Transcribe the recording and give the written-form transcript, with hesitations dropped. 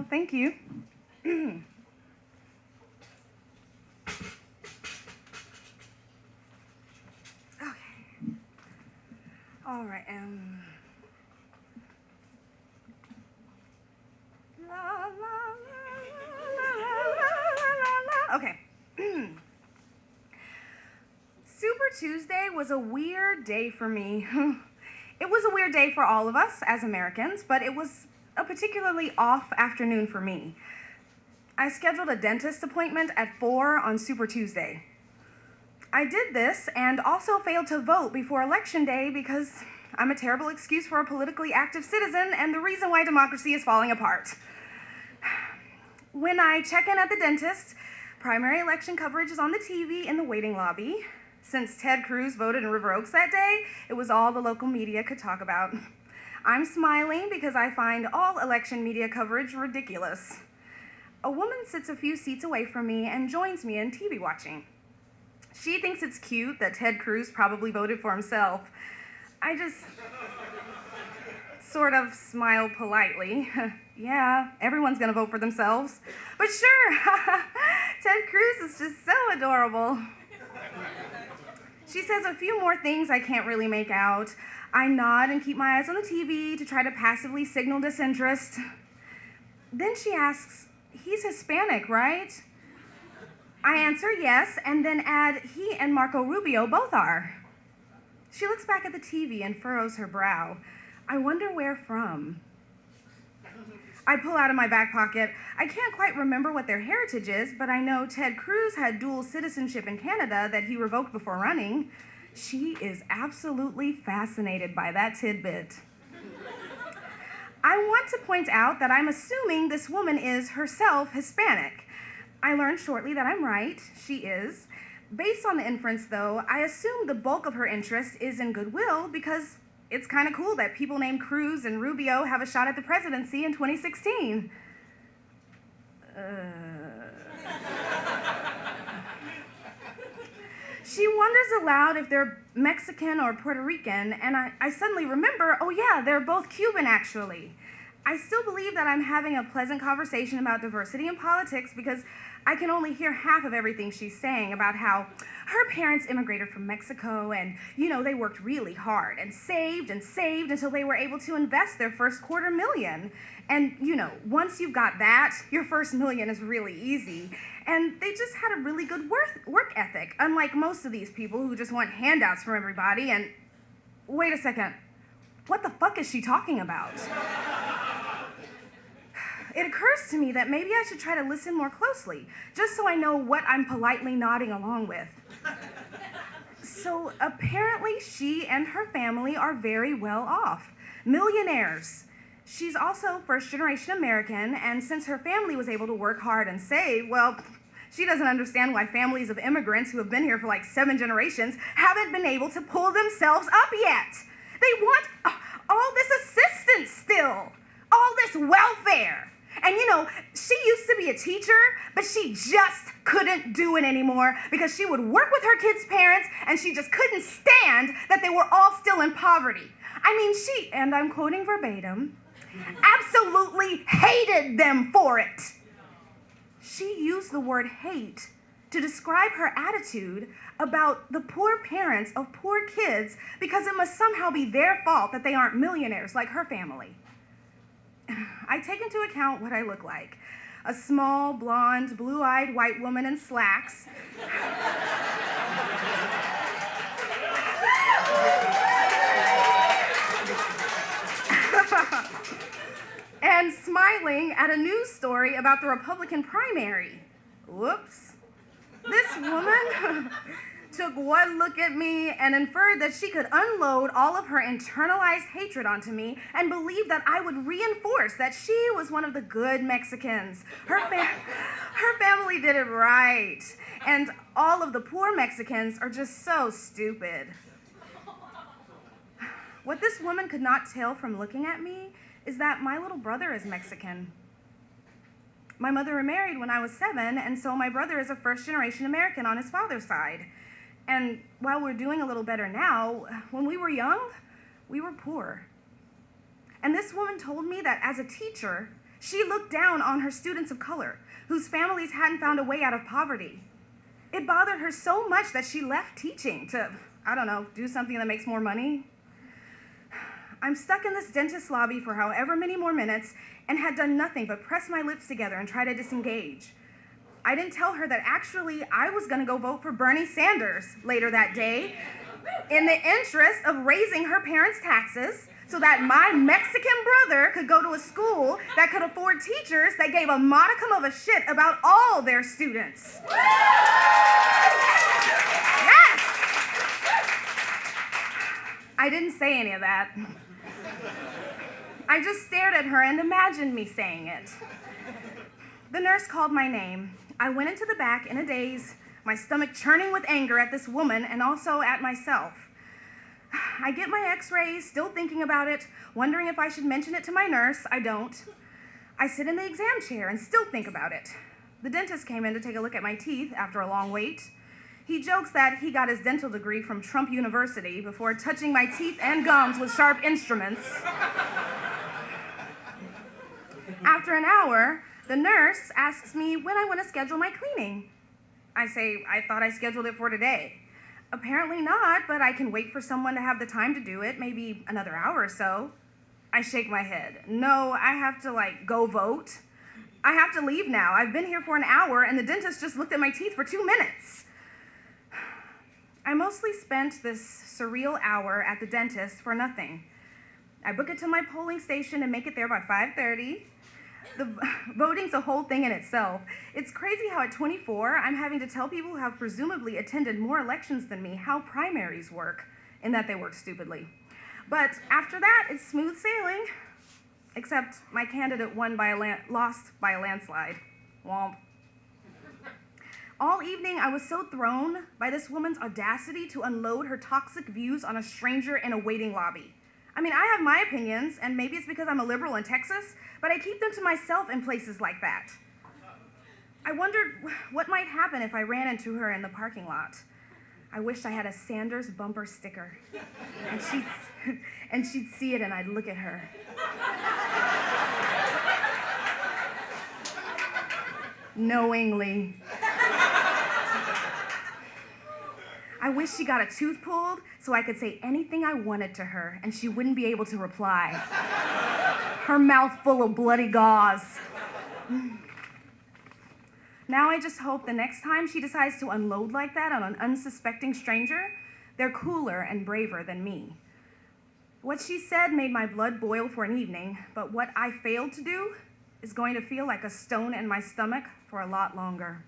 Oh, thank you. Okay. All right. La, la, la, la, la, la, la, la. Okay. Super Tuesday was a weird day for me. It was a weird day for all of us as Americans, but it was a particularly off afternoon for me. I scheduled a dentist appointment at 4 on Super Tuesday. I did this and also failed to vote before Election Day because I'm a terrible excuse for a politically active citizen and the reason why democracy is falling apart. When I check in at the dentist, primary election coverage is on the TV in the waiting lobby. Since Ted Cruz voted in River Oaks that day, it was all the local media could talk about. I'm smiling because I find all election media coverage ridiculous. A woman sits a few seats away from me and joins me in TV watching. She thinks it's cute that Ted Cruz probably voted for himself. I just sort of smile politely. Yeah, everyone's gonna vote for themselves. But sure, Ted Cruz is just so adorable. She says a few more things I can't really make out. I nod and keep my eyes on the TV to try to passively signal disinterest. Then she asks, "He's Hispanic, right?" I answer yes, and then add, "He and Marco Rubio both are." She looks back at the TV and furrows her brow. I wonder where from. I pull out of my back pocket. I can't quite remember what their heritage is, but I know Ted Cruz had dual citizenship in Canada that he revoked before running. She is absolutely fascinated by that tidbit. I want to point out that I'm assuming this woman is herself Hispanic. I learned shortly that I'm right. She is. Based on the inference, though, I assume the bulk of her interest is in goodwill because it's kind of cool that people named Cruz and Rubio have a shot at the presidency in 2016. She wonders aloud if they're Mexican or Puerto Rican, and I suddenly remember, oh yeah, they're both Cuban, actually. I still believe that I'm having a pleasant conversation about diversity in politics because I can only hear half of everything she's saying about how her parents immigrated from Mexico and, they worked really hard and saved until they were able to invest their first $250,000. And, once you've got that, your first $1 million is really easy. And they just had a really good work ethic, unlike most of these people who just want handouts from everybody. And wait a second, what the fuck is she talking about? It occurs to me that maybe I should try to listen more closely, just so I know what I'm politely nodding along with. So apparently she and her family are very well off, millionaires. She's also first-generation American, and since her family was able to work hard and save, well, she doesn't understand why families of immigrants who have been here for like 7 generations haven't been able to pull themselves up yet. They want all this assistance still, all this welfare. And she used to be a teacher, but she just couldn't do it anymore because she would work with her kids' parents and she just couldn't stand that they were all still in poverty. I mean, she, and I'm quoting verbatim, absolutely hated them for it. She used the word hate to describe her attitude about the poor parents of poor kids because it must somehow be their fault that they aren't millionaires like her family. I take into account what I look like. A small, blonde, blue-eyed white woman in slacks. And smiling at a news story about the Republican primary. Whoops. This woman took one look at me and inferred that she could unload all of her internalized hatred onto me and believed that I would reinforce that she was one of the good Mexicans. Her family did it right. And all of the poor Mexicans are just so stupid. What this woman could not tell from looking at me is that my little brother is Mexican. My mother remarried when I was 7, and so my brother is a first-generation American on his father's side. And while we're doing a little better now, when we were young, we were poor. And this woman told me that as a teacher, She looked down on her students of color, whose families hadn't found a way out of poverty. It bothered her so much that she left teaching to, I don't know, do something that makes more money. I'm stuck in this dentist lobby for however many more minutes and had done nothing but press my lips together and try to disengage. I didn't tell her that actually I was going to go vote for Bernie Sanders later that day in the interest of raising her parents' taxes so that my Mexican brother could go to a school that could afford teachers that gave a modicum of a shit about all their students. Yes! I didn't say any of that. I just stared at her and imagined me saying it. The nurse called my name. I went into the back in a daze, my stomach churning with anger at this woman and also at myself. I get my x-rays, still thinking about it, wondering if I should mention it to my nurse. I don't. I sit in the exam chair and still think about it. The dentist came in to take a look at my teeth after a long wait. He jokes that he got his dental degree from Trump University before touching my teeth and gums with sharp instruments. After an hour, the nurse asks me when I want to schedule my cleaning. I say, I thought I scheduled it for today. Apparently not, but I can wait for someone to have the time to do it, maybe another hour or so. I shake my head. No, I have to, go vote. I have to leave now. I've been here for an hour, and the dentist just looked at my teeth for 2 minutes. I mostly spent this surreal hour at the dentist for nothing. I book it to my polling station and make it there by 5:30. The voting's a whole thing in itself. It's crazy how at 24, I'm having to tell people who have presumably attended more elections than me how primaries work, in that they work stupidly. But after that, it's smooth sailing. Except my candidate lost by a landslide. Womp. All evening, I was so thrown by this woman's audacity to unload her toxic views on a stranger in a waiting lobby. I mean, I have my opinions, and maybe it's because I'm a liberal in Texas, but I keep them to myself in places like that. I wondered what might happen if I ran into her in the parking lot. I wished I had a Sanders bumper sticker, and she'd see it and I'd look at her. Knowingly. I wish she got a tooth pulled so I could say anything I wanted to her and she wouldn't be able to reply. Her mouth full of bloody gauze. Now I just hope the next time she decides to unload like that on an unsuspecting stranger, they're cooler and braver than me. What she said made my blood boil for an evening, but what I failed to do is going to feel like a stone in my stomach for a lot longer.